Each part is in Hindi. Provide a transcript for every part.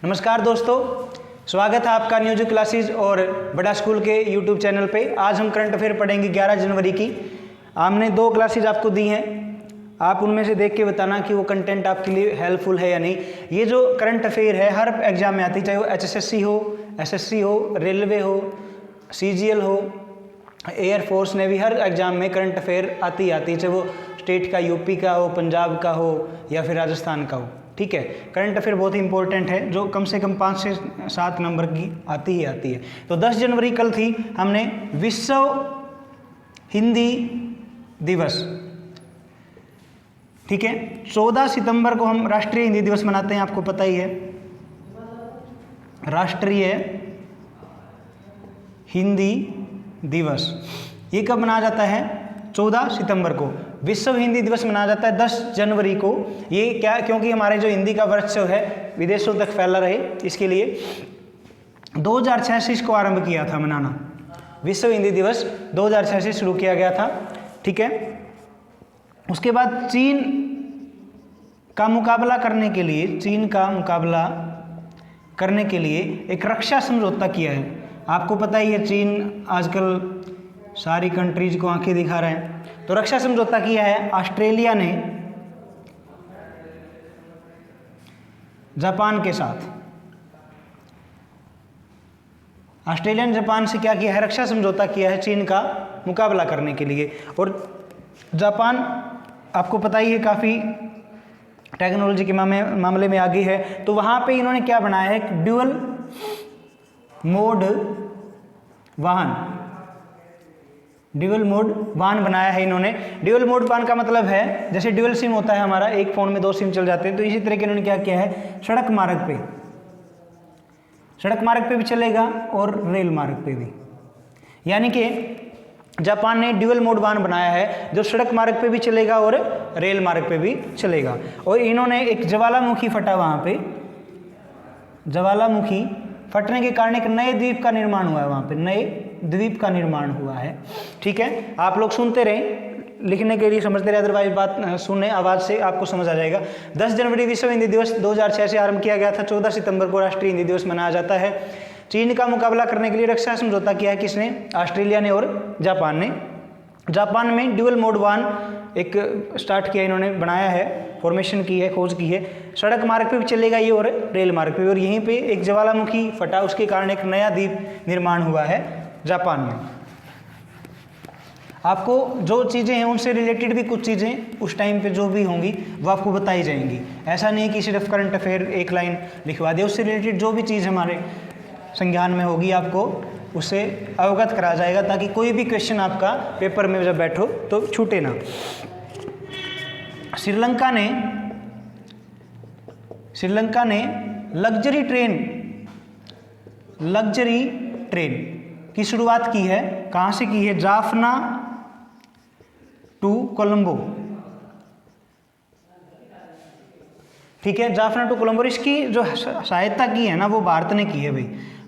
नमस्कार दोस्तों, स्वागत है आपका न्यूज क्लासेस और बड़ा स्कूल के यूट्यूब चैनल पे। आज हम करंट अफेयर पढ़ेंगे 11 जनवरी की। हमने 2 क्लासेज आपको दी हैं, आप उनमें से देख के बताना कि वो कंटेंट आपके लिए हेल्पफुल है या नहीं। ये जो करंट अफेयर है हर एग्जाम में आती, चाहे वो HSSC हो, SSC हो, रेलवे हो, CGL हो, एयरफोर्स नेवी, हर एग्जाम में करंट अफेयर आती है, चाहे वो स्टेट का, यूपी का हो, पंजाब का हो या फिर राजस्थान का हो। ठीक है, करंट अफेयर बहुत ही इंपॉर्टेंट है, जो कम से कम 5 से 7 नंबर की आती है। तो 10 जनवरी कल थी, हमने विश्व हिंदी दिवस, ठीक है। 14 सितंबर को हम राष्ट्रीय हिंदी दिवस मनाते हैं, आपको पता ही है। राष्ट्रीय हिंदी दिवस ये कब मनाया जाता है? 14 सितंबर को। विश्व हिंदी दिवस मनाया जाता है 10 जनवरी को। ये क्या, क्योंकि हमारे जो हिंदी का वर्चस्व है विदेशों तक फैला रहे, इसके लिए 2006 से इसको आरंभ किया था मनाना। विश्व हिंदी दिवस 2006 से शुरू किया गया था, ठीक है। उसके बाद चीन का मुकाबला करने के लिए एक रक्षा समझौता किया है। आपको पता ही है, चीन आजकल सारी कंट्रीज को आंखें दिखा रहे हैं, तो रक्षा समझौता किया है ऑस्ट्रेलिया ने जापान के साथ। ऑस्ट्रेलिया ने जापान से क्या किया है? रक्षा समझौता किया है चीन का मुकाबला करने के लिए। और जापान आपको पता ही है काफ़ी टेक्नोलॉजी के मामले में आगे है, तो वहाँ पे इन्होंने क्या बनाया है? एक ड्यूअल मोड वाहन बनाया है इन्होंने। ड्यूअल मोड वाहन का मतलब है, जैसे ड्यूअल सिम होता है हमारा, एक फ़ोन में 2 सिम चल जाते हैं, तो इसी तरह के इन्होंने क्या किया है? सड़क मार्ग पे भी चलेगा और रेल मार्ग पे भी। यानी कि जापान ने ड्यूअल मोड वाहन बनाया है जो सड़क मार्ग पे भी चलेगा और रेल मार्ग पे भी चलेगा। और इन्होंने एक ज्वालामुखी फटा, वहाँ पे ज्वालामुखी फटने के कारण एक नए द्वीप का निर्माण हुआ है, वहाँ पे नए द्वीप का निर्माण हुआ है, ठीक है। आप लोग सुनते रहें, लिखने के लिए समझते रहे, अदरवाइज बात सुने आवाज़ से आपको समझ आ जाएगा। 10 जनवरी विश्व हिंदी दिवस 2006 से आरंभ किया गया था। 14 सितंबर को राष्ट्रीय हिंदी दिवस मनाया जाता है। चीन का मुकाबला करने के लिए रक्षा समझौता किया है किसने? ऑस्ट्रेलिया ने और जापान ने। जापान में ड्यूअल मोड वाहन एक स्टार्ट किया, इन्होंने बनाया है, फॉर्मेशन की है, खोज की है। सड़क मार्ग पे भी चलेगा ये और रेल मार्ग पे भी। और यहीं पे एक ज्वालामुखी फटा, उसके कारण एक नया द्वीप निर्माण हुआ है जापान में। आपको जो चीज़ें हैं उनसे रिलेटेड भी कुछ चीज़ें उस टाइम पे जो भी होंगी वो आपको बताई जाएंगी। ऐसा नहीं कि सिर्फ करंट अफेयर एक लाइन लिखवा दे, उससे रिलेटेड जो भी चीज़ हमारे संज्ञान में होगी आपको उससे अवगत करा जाएगा, ताकि कोई भी क्वेश्चन आपका पेपर में जब बैठो तो छूटे ना। श्रीलंका ने लग्जरी ट्रेन की शुरुआत की है। कहाँ से की है? जाफना टू कोलंबो, ठीक है। जाफना टू कोलंबो, इसकी जो सहायता की है ना वो भारत ने की है भाई।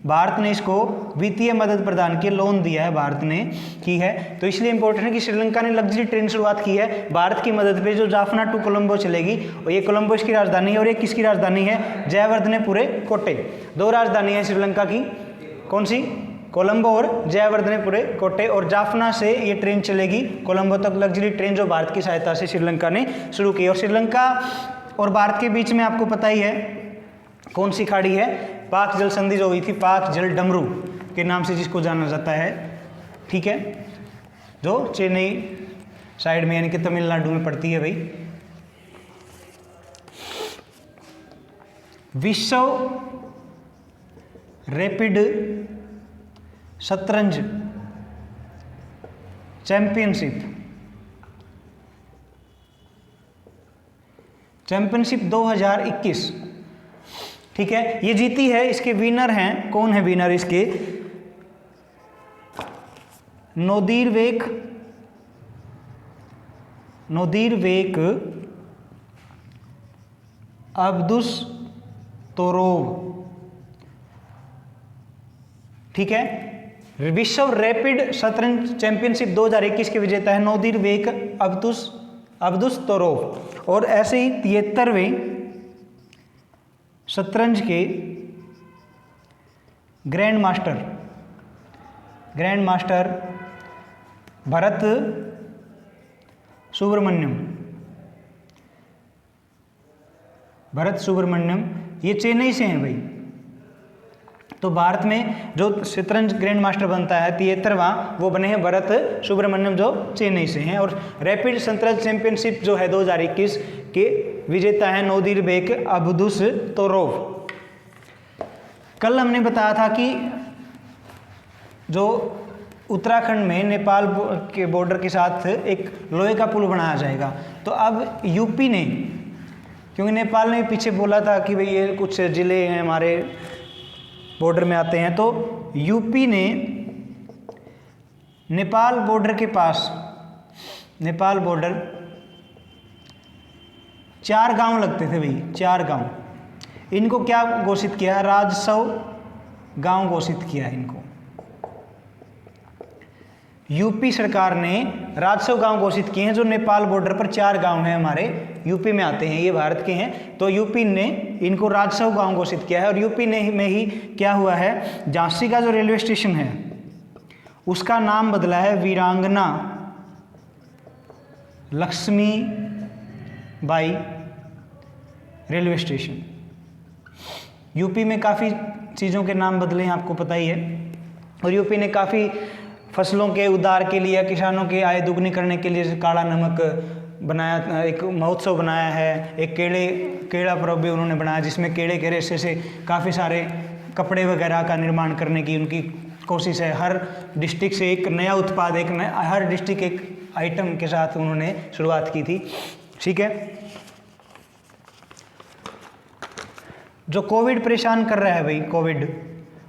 भारत ने इसको वित्तीय मदद प्रदान की, लोन दिया है, भारत ने की है। तो इसलिए इंपॉर्टेंट है कि श्रीलंका ने लग्जरी ट्रेन शुरुआत की है भारत की मदद पे, जो जाफना टू कोलंबो चलेगी। और ये कोलंबो इसकी राजधानी है, और ये किसकी राजधानी है? जयवर्धनेपुरे कोटे। 2 राजधानी है श्रीलंका की, कौन सी? कोलंबो और जयवर्धनेपुरे कोटे। और जाफना से ये ट्रेन चलेगी कोलंबो तक, लग्जरी ट्रेन जो भारत की सहायता से श्रीलंका ने शुरू की। और श्रीलंका और भारत के बीच में आपको पता ही है कौन सी खाड़ी है? पाक जल संधि जो हुई थी, पाक जल डमरू के नाम से जिसको जाना जाता है, ठीक है, जो चेन्नई साइड में यानी कि तमिलनाडु में पड़ती है भाई। विश्व रैपिड शतरंज चैंपियनशिप 2021, ठीक है, ये जीती है। इसके विनर हैं, कौन है विनर इसके? नोदिरबेक अब्दुसतोरोव, ठीक है। विश्व रैपिड शतरंज चैंपियनशिप 2021 के विजेता है नोदिरबेक अब्दुसतोरोव। और ऐसे ही 73वें शतरंज के ग्रैंड मास्टर भरत सुब्रमण्यम, ये चेन्नई से हैं भाई। तो भारत में जो शतरंज ग्रैंड मास्टर बनता है 73वां, वो बने हैं भरत सुब्रमण्यम जो चेन्नई से हैं। और रैपिड शतरंज चैंपियनशिप जो है 2021 के विजेता है नोदिरबेक अब्दुसतोरोव। कल हमने बताया था कि जो उत्तराखंड में नेपाल के बॉर्डर के साथ एक लोहे का पुल बनाया जाएगा, तो अब यूपी ने, क्योंकि नेपाल ने पीछे बोला था कि भाई ये कुछ ज़िले हैं हमारे बॉर्डर में आते हैं, तो यूपी ने नेपाल बॉर्डर के पास, नेपाल बॉर्डर 4 गांव लगते थे भाई, 4 गांव, इनको क्या घोषित किया है? राजस्व गांव घोषित किया है इनको। यूपी सरकार ने राजस्व गांव घोषित किए हैं, जो नेपाल बॉर्डर पर 4 गांव हैं हमारे यूपी में आते हैं, ये भारत के हैं। तो यूपी ने इनको राजस्व गांव घोषित किया है। और यूपी में ही क्या हुआ है, झांसी का जो रेलवे स्टेशन है उसका नाम बदला है वीरांगना लक्ष्मीबाई रेलवे स्टेशन। यूपी में काफ़ी चीज़ों के नाम बदले हैं, आपको पता ही है। और यूपी ने काफ़ी फसलों के उद्धार के लिए, किसानों की आय दुगनी करने के लिए काला नमक बनाया, एक महोत्सव बनाया है। एक केड़ा पर्व भी उन्होंने बनाया, जिसमें केड़े के रेशे से काफ़ी सारे कपड़े वगैरह का निर्माण करने की उनकी कोशिश है। हर डिस्ट्रिक्ट से एक नया उत्पाद, हर डिस्ट्रिक्ट एक आइटम के साथ उन्होंने शुरुआत की थी। ठीक है, जो कोविड परेशान कर रहा है भाई, कोविड,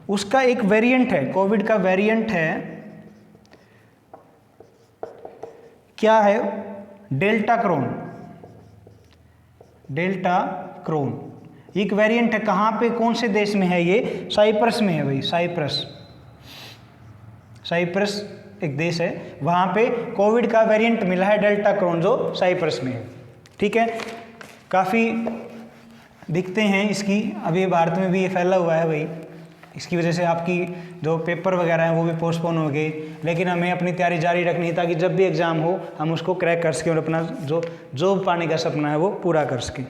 उसका एक वेरिएंट है, कोविड का वेरिएंट है, क्या है? डेल्टा क्रोन एक वेरिएंट है। कहाँ पे, कौन से देश में है ये? साइप्रस में है भाई, साइप्रस एक देश है, वहाँ पे कोविड का वेरिएंट मिला है डेल्टा क्रोन, जो साइप्रस में है। ठीक है, काफ़ी दिखते हैं इसकी, अभी भारत में भी ये फैला हुआ है भाई। इसकी वजह से आपकी जो पेपर वगैरह हैं वो भी पोस्टपोन हो गए, लेकिन हमें अपनी तैयारी जारी रखनी है ताकि जब भी एग्ज़ाम हो हम उसको क्रैक कर सकें और अपना जो जॉब पाने का सपना है वो पूरा कर सकें।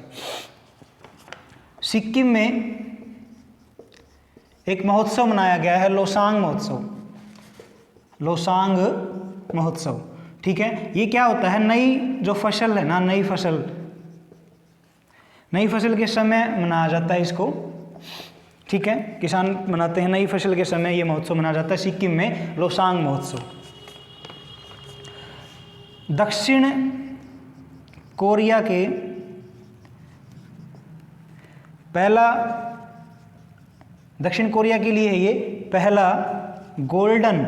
सिक्किम में एक महोत्सव मनाया गया है, लोसांग महोत्सव। ठीक है, ये क्या होता है? नई जो फसल है ना, नई फसल के समय मनाया जाता है इसको। ठीक है, किसान मनाते हैं नई फसल के समय, ये महोत्सव मनाया जाता है सिक्किम में, लोसांग महोत्सव। दक्षिण कोरिया के लिए ये पहला गोल्डन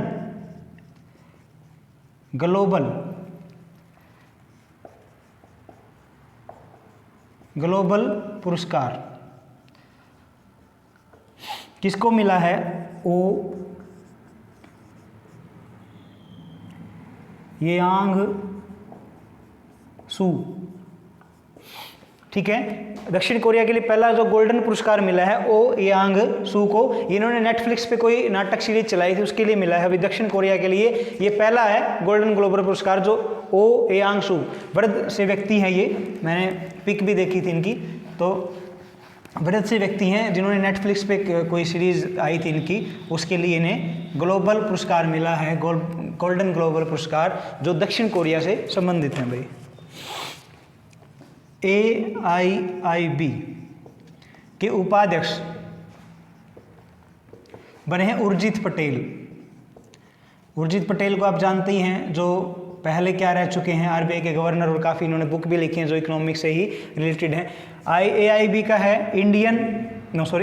ग्लोबल पुरस्कार किसको मिला है? यांग सू। ठीक है, दक्षिण कोरिया के लिए पहला जो गोल्डन पुरस्कार मिला है ओ यांग सू को। इन्होंने नेटफ्लिक्स पे कोई नाटक सीरीज चलाई थी, उसके लिए मिला है। अभी दक्षिण कोरिया के लिए ये पहला है गोल्डन ग्लोबल पुरस्कार, जो ओ यांग सू, वृद्ध से व्यक्ति हैं ये, मैंने पिक भी देखी थी इनकी। तो वृद्ध से व्यक्ति हैं जिन्होंने नेटफ्लिक्स पे कोई सीरीज आई थी इनकी, उसके लिए इन्हें ग्लोबल पुरस्कार मिला है, गोल्डन ग्लोबल पुरस्कार, जो दक्षिण कोरिया से संबंधित हैं भाई। AIIB के उपाध्यक्ष बने हैं उर्जित पटेल को आप जानते ही हैं, जो पहले क्या रह चुके हैं RBI के गवर्नर, और काफ़ी इन्होंने बुक भी लिखी हैं जो इकोनॉमिक्स से ही रिलेटेड हैं। AIIB का है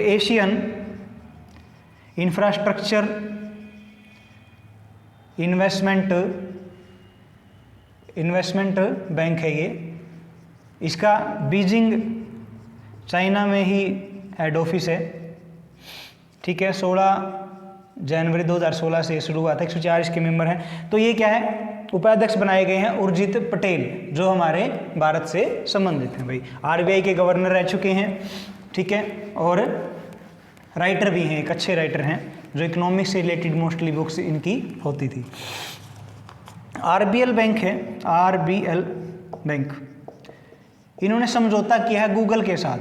एशियन इंफ्रास्ट्रक्चर इन्वेस्टमेंट बैंक है ये। इसका बीजिंग चाइना में ही हेड ऑफिस है। ठीक है, 16 जनवरी 2016 से शुरू हुआ था, 104 इसके मेंबर हैं। तो ये क्या है, उपाध्यक्ष बनाए गए हैं उर्जित पटेल, जो हमारे भारत से संबंधित हैं भाई। RBI के गवर्नर रह चुके हैं। ठीक है, और राइटर भी हैं, एक अच्छे राइटर हैं, जो इकोनॉमिक्स से रिलेटेड मोस्टली बुक्स इनकी होती थी। आरबीएल बैंक है, आरबीएल बैंक, इन्होंने समझौता किया है गूगल के साथ,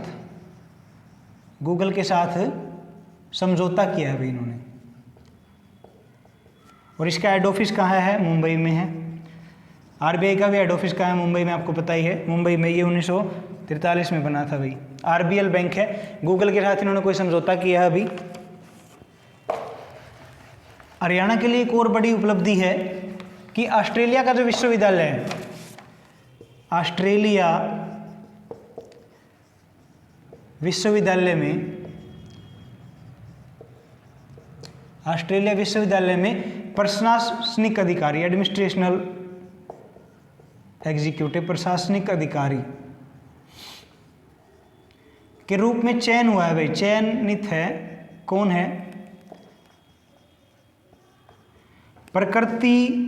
गूगल के साथ समझौता किया है भाई इन्होंने, और इसका हेड ऑफिस कहाँ है? मुंबई में है। आरबीआई का भी हेड ऑफिस कहाँ है? मुंबई में, आपको पता ही है, मुंबई में। ये 1943 में बना था भाई। आरबीएल बैंक है, गूगल के साथ इन्होंने कोई समझौता किया है अभी। हरियाणा के लिए एक और बड़ी उपलब्धि है कि ऑस्ट्रेलिया का जो विश्वविद्यालय है, ऑस्ट्रेलिया विश्वविद्यालय में प्रशासनिक अधिकारी, एडमिनिस्ट्रेशनल एग्जीक्यूटिव, प्रशासनिक अधिकारी के रूप में चयन हुआ है भाई, चयनित है। कौन है? प्रकृति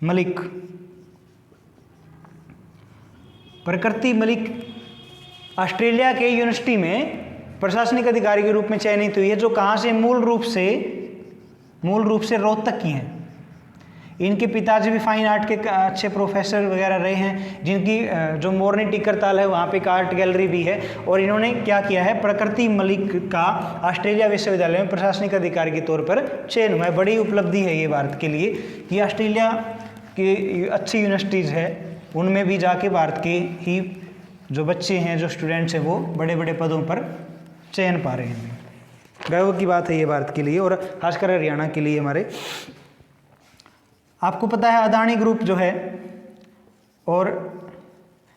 मलिक। प्रकृति मलिक ऑस्ट्रेलिया के यूनिवर्सिटी में प्रशासनिक अधिकारी के रूप में चयनित हुई है, जो कहाँ से? मूल रूप से रोहतक की हैं। इनके पिताजी भी फाइन आर्ट के अच्छे प्रोफेसर वगैरह रहे हैं, जिनकी जो मोरनी टिक्करताल है वहाँ पे एक आर्ट गैलरी भी है। और इन्होंने क्या किया है? प्रकृति मलिक का ऑस्ट्रेलिया विश्वविद्यालय में प्रशासनिक अधिकारी के तौर पर चयन हुआ है। बड़ी उपलब्धि है ये भारत के लिए कि ऑस्ट्रेलिया की अच्छी यूनिवर्सिटीज़ है, उनमें भी जाके भारत के ही जो बच्चे हैं, जो स्टूडेंट्स हैं, वो बड़े बड़े पदों पर चयन पा रहे हैं। गर्व की बात है ये भारत के लिए, और खासकर हरियाणा के लिए हमारे। आपको पता है अदानी ग्रुप जो है और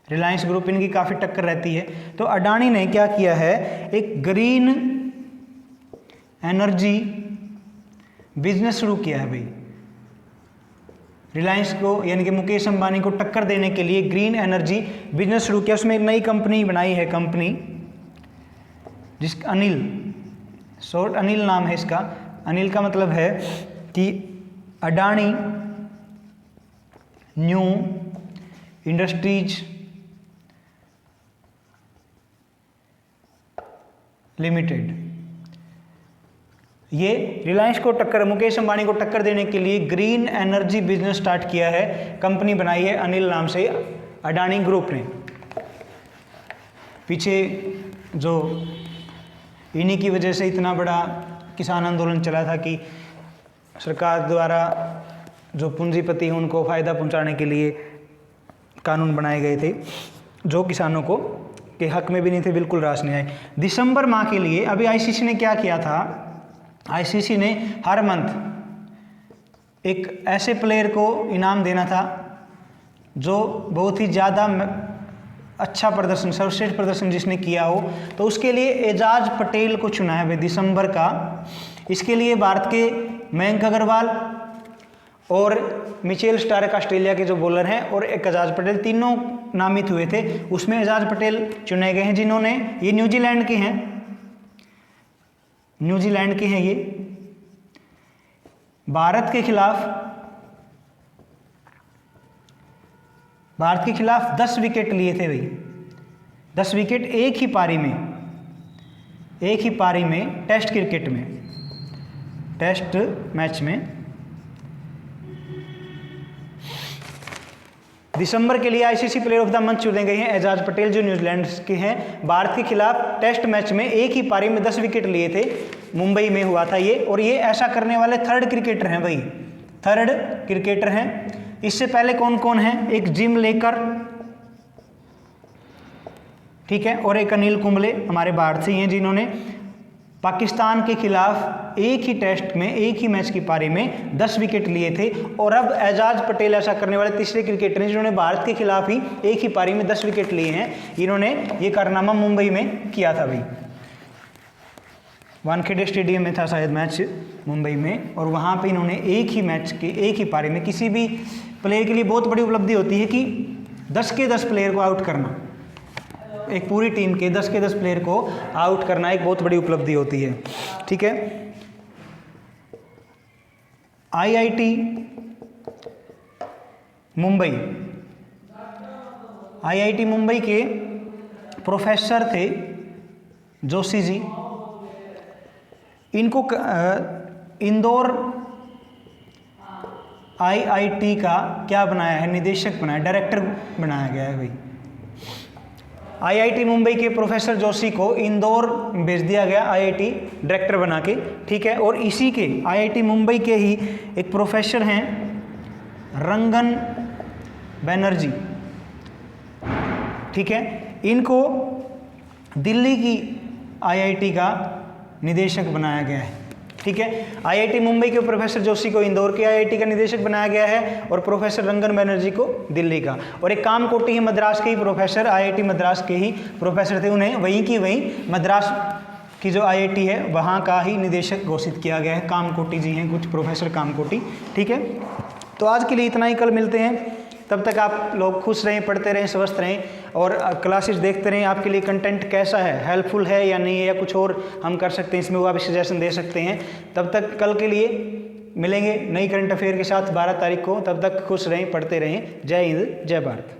रिलायंस ग्रुप, इनकी काफ़ी टक्कर रहती है। तो अडानी ने क्या किया है? एक ग्रीन एनर्जी बिजनेस शुरू किया है भाई। रिलायंस को, यानी कि मुकेश अंबानी को टक्कर देने के लिए ग्रीन एनर्जी बिजनेस शुरू किया। उसमें एक नई कंपनी बनाई है, कंपनी जिसका शॉर्ट अनिल नाम है इसका। अनिल का मतलब है कि अडानी न्यू इंडस्ट्रीज लिमिटेड। ये रिलायंस को टक्कर, मुकेश अंबानी को टक्कर देने के लिए ग्रीन एनर्जी बिजनेस स्टार्ट किया है, कंपनी बनाई है अनिल नाम से, अडानी ग्रुप ने। पीछे जो इन्हीं की वजह से इतना बड़ा किसान आंदोलन चला था कि सरकार द्वारा जो पूंजीपति हैं उनको फ़ायदा पहुंचाने के लिए कानून बनाए गए थे, जो किसानों को के हक में भी नहीं थे, बिल्कुल रास नहीं आए। दिसंबर माह के लिए अभी आईसीसी ने क्या किया था? आईसीसी ने हर मंथ एक ऐसे प्लेयर को इनाम देना था जो बहुत ही ज़्यादा अच्छा प्रदर्शन, सर्वश्रेष्ठ प्रदर्शन जिसने किया हो। तो उसके लिए एजाज पटेल को चुना है भाई दिसंबर का। इसके लिए भारत के मयंक अग्रवाल और मिचेल स्टार्क ऑस्ट्रेलिया के जो बॉलर हैं, और एक एजाज पटेल, तीनों नामित हुए थे। उसमें एजाज पटेल चुने गए हैं, जिन्होंने, ये न्यूजीलैंड के हैं, न्यूजीलैंड के हैं ये। भारत के खिलाफ 10 विकेट लिए थे भाई, 10 विकेट एक ही पारी में टेस्ट क्रिकेट में, टेस्ट मैच में। दिसंबर के लिए ICC player of the month चुने गए हैं एजाज पटेल, जो न्यूजीलैंड के हैं। भारत के खिलाफ टेस्ट मैच में एक ही पारी में 10 विकेट लिए थे, मुंबई में हुआ था ये। और ये ऐसा करने वाले थर्ड क्रिकेटर हैं भाई, थर्ड क्रिकेटर हैं। इससे पहले कौन कौन है? एक जिम लेकर, ठीक है, और एक अनिल कुंबले हमारे भारत से ही हैं, जिन्होंने पाकिस्तान के खिलाफ एक ही टेस्ट में, एक ही मैच की पारी में 10 विकेट लिए थे। और अब एजाज पटेल ऐसा करने वाले तीसरे क्रिकेटर हैं जिन्होंने भारत के खिलाफ ही एक ही पारी में 10 विकेट लिए हैं। इन्होंने ये कारनामा मुंबई में किया था भाई। वानखेड़े स्टेडियम में था शायद मैच मुंबई में, और वहाँ पे इन्होंने एक ही मैच के, एक ही पारी में, किसी भी प्लेयर के लिए बहुत बड़ी उपलब्धि होती है कि 10 के 10 प्लेयर को आउट करना, एक पूरी टीम के 10 के 10 प्लेयर को आउट करना एक बहुत बड़ी उपलब्धि होती है, ठीक है। आईआईटी मुंबई के प्रोफेसर थे जोशी जी, इनको इंदौर IIT का क्या बनाया है, निदेशक बनाया, डायरेक्टर बनाया गया है भाई। IIT मुंबई के प्रोफेसर जोशी को इंदौर भेज दिया गया IIT डायरेक्टर बना के, ठीक है। और इसी के IIT मुंबई के ही एक प्रोफेसर हैं रंगन बैनर्जी, ठीक है, इनको दिल्ली की IIT का निदेशक बनाया गया है, ठीक है। IIT मुंबई के प्रोफेसर जोशी को इंदौर के IIT का निदेशक बनाया गया है और प्रोफेसर रंगन बैनर्जी को दिल्ली का। और एक कामकोटी ही मद्रास के ही प्रोफेसर, IIT मद्रास के ही प्रोफेसर थे, उन्हें वहीं की वहीं मद्रास की जो IIT है वहाँ का ही निदेशक घोषित किया गया है। कामकोटी जी हैं कुछ प्रोफेसर कामकोटी, ठीक है। तो आज के लिए इतना ही, कल मिलते हैं, तब तक आप लोग खुश रहें, पढ़ते रहें, स्वस्थ रहें और क्लासेस देखते रहें। आपके लिए कंटेंट कैसा है, हेल्पफुल है या नहीं है, या कुछ और हम कर सकते हैं इसमें, वो आप सजेशन दे सकते हैं। तब तक कल के लिए मिलेंगे नई करंट अफेयर के साथ 12 तारीख को। तब तक खुश रहें, पढ़ते रहें। जय हिंद, जय भारत।